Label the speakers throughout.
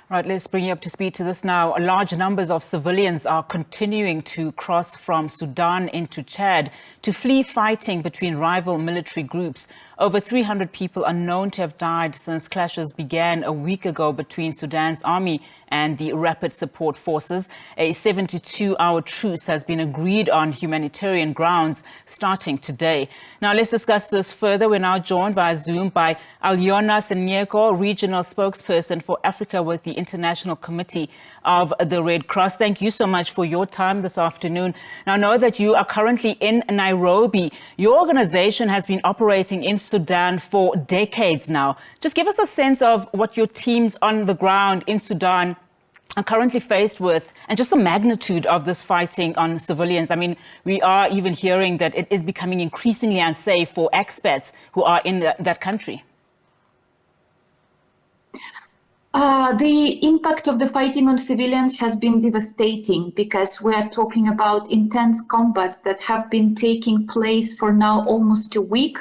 Speaker 1: Right, let's bring you up to speed to this now. Large numbers of civilians are continuing to cross from Sudan into Chad to flee fighting between rival military groups. Over 300 people are known to have died since clashes began a week ago between Sudan's army and the Rapid Support Forces. A 72-hour truce has been agreed on humanitarian grounds starting today. Now, let's discuss this further. We're now joined via Zoom by Alyona Synenko, regional spokesperson for Africa with the International Committee of the Red Cross. Thank you so much for your time this afternoon. Now, I know that you are currently in Nairobi. Your organization has been operating in Sudan for decades now. Just give us a sense of what your teams on the ground in Sudan are currently faced with, and just the magnitude of this fighting on civilians. I mean, we are even hearing that it is becoming increasingly unsafe for expats who are in that country.
Speaker 2: The impact of the fighting on civilians has been devastating, because we are talking about intense combats that have been taking place for now almost a week,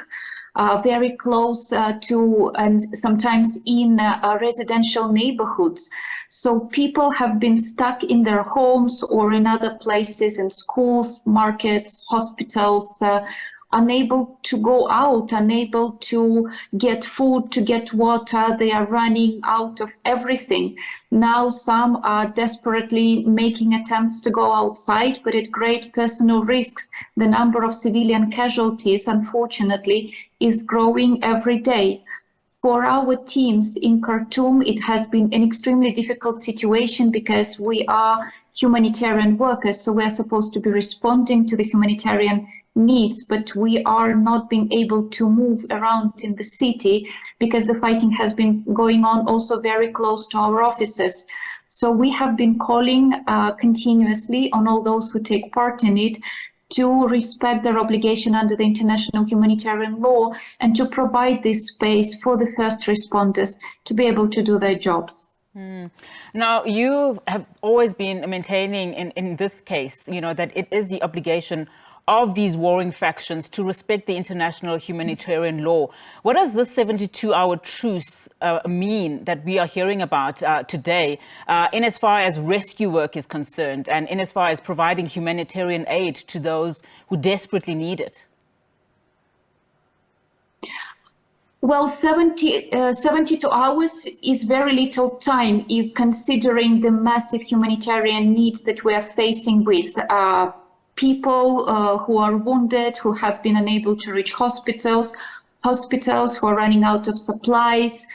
Speaker 2: very close to and sometimes in residential neighborhoods. So people have been stuck in their homes or in other places, in schools, markets, hospitals, unable to go out, unable to get food, to get water. They are running out of everything. Now some are desperately making attempts to go outside, but at great personal risks. The number of civilian casualties, unfortunately, is growing every day. For our teams in Khartoum, it has been an extremely difficult situation, because we are humanitarian workers, so we're supposed to be responding to the humanitarian needs, but we are not being able to move around in the city because the fighting has been going on also very close to our offices. So we have been calling continuously on all those who take part in it to respect their obligation under the international humanitarian law and to provide this space for the first responders to be able to do their jobs.
Speaker 1: Now, you have always been maintaining in this case, you know, that it is the obligation of these warring factions to respect the international humanitarian law. What does this 72-hour truce mean that we are hearing about today, in as far as rescue work is concerned and in as far as providing humanitarian aid to those who desperately need it?
Speaker 2: Well, 72 hours is very little time, considering the massive humanitarian needs that we are facing with. People who are wounded, who have been unable to reach hospitals who are running out of supplies,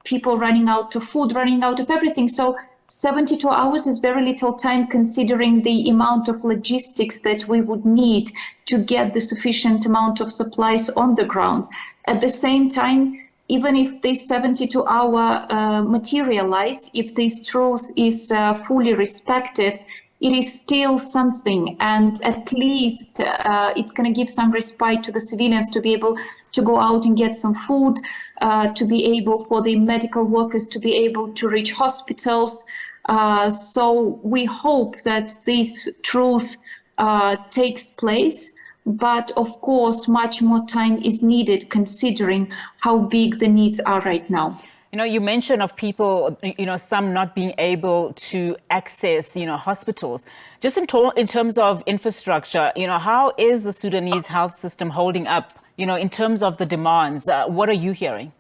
Speaker 2: people running out of food, running out of everything. So 72 hours is very little time, considering the amount of logistics that we would need to get the sufficient amount of supplies on the ground. At the same time, even if this 72-hour materialize, if this truce is fully respected, it is still something, and at least it's going to give some respite to the civilians to be able to go out and get some food, to be able for the medical workers to be able to reach hospitals. So we hope that this truce takes place, but of course much more time is needed, considering how big the needs are right now.
Speaker 1: You know, you mentioned of people, you know, some not being able to access, you know, hospitals. Just in terms of infrastructure, you know, how is the Sudanese health system holding up, you know, in terms of the demands? What are you hearing?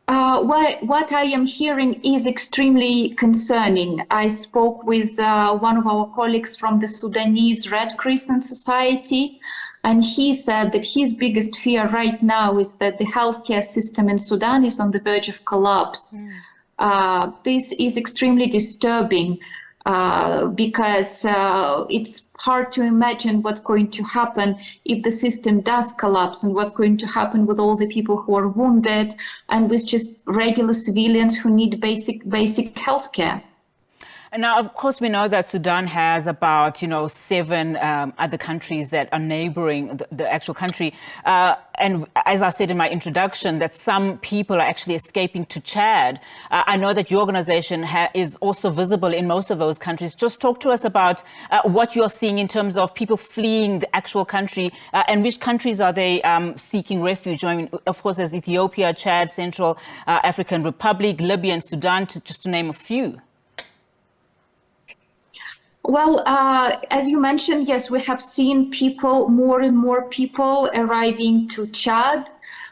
Speaker 2: What I am hearing is extremely concerning. I spoke with one of our colleagues from the Sudanese Red Crescent Society, and he said that his biggest fear right now is that the healthcare system in Sudan is on the verge of collapse. This is extremely disturbing because it's hard to imagine what's going to happen if the system does collapse, and what's going to happen with all the people who are wounded and with just regular civilians who need basic healthcare.
Speaker 1: And now, of course, we know that Sudan has about, seven other countries that are neighboring the actual country. And as I said in my introduction, that some people are actually escaping to Chad. I know that your organization is also visible in most of those countries. Just talk to us about what you're seeing in terms of people fleeing the actual country and which countries are they seeking refuge? I mean, of course, there's Ethiopia, Chad, Central African Republic, Libya and Sudan, just to name a few.
Speaker 2: Well, as you mentioned, yes, we have seen more and more people arriving to Chad.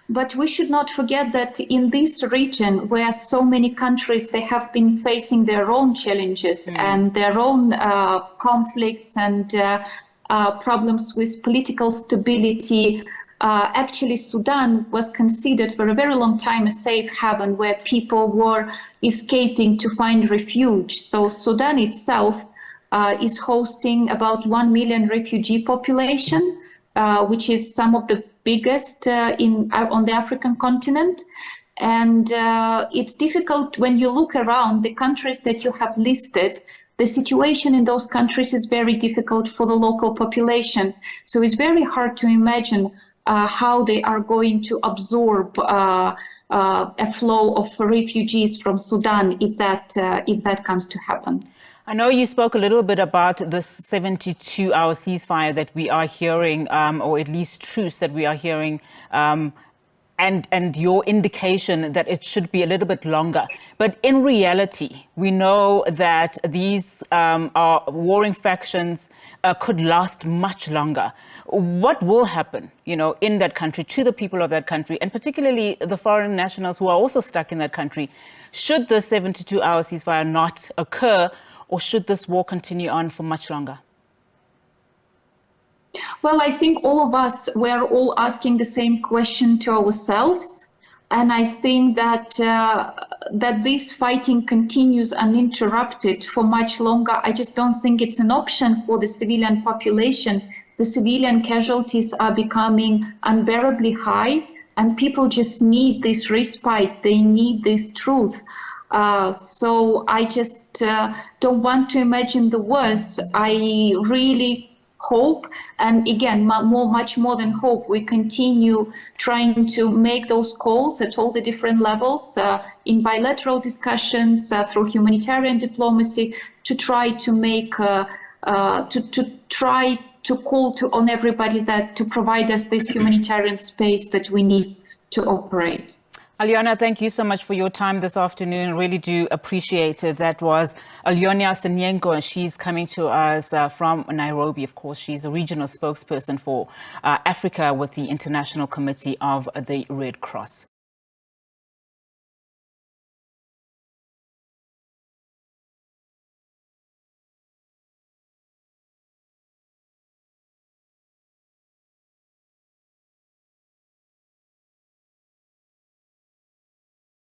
Speaker 2: But we should not forget that in this region, where so many countries, they have been facing their own challenges and their own conflicts and problems with political stability. Actually, Sudan was considered for a very long time a safe haven where people were escaping to find refuge. So Sudan itself is hosting about 1 million refugee population, which is some of the biggest on the African continent. And it's difficult when you look around the countries that you have listed. The situation in those countries is very difficult for the local population. So it's very hard to imagine how they are going to absorb a flow of refugees from Sudan if that comes to happen.
Speaker 1: I know you spoke a little bit about this 72-hour ceasefire that we are hearing, or at least truce that we are hearing, and your indication that it should be a little bit longer. But in reality, we know that these are warring factions could last much longer. What will happen, in that country, to the people of that country, and particularly the foreign nationals who are also stuck in that country, should the 72-hour ceasefire not occur? Or should this war continue on for much longer?
Speaker 2: Well, I think all of us, we're all asking the same question to ourselves. And I think that this fighting continues uninterrupted for much longer. I just don't think it's an option for the civilian population. The civilian casualties are becoming unbearably high, and people just need this respite. They need this truth. So I just don't want to imagine the worst. I really hope, and again, much more than hope, we continue trying to make those calls at all the different levels in bilateral discussions, through humanitarian diplomacy, to try to make, to try to call on everybody to provide us this humanitarian space that we need to operate.
Speaker 1: Alyona, thank you so much for your time this afternoon. Really do appreciate it. That was Alyona Synenko, and she's coming to us from Nairobi. Of course, she's a regional spokesperson for Africa with the International Committee of the Red Cross.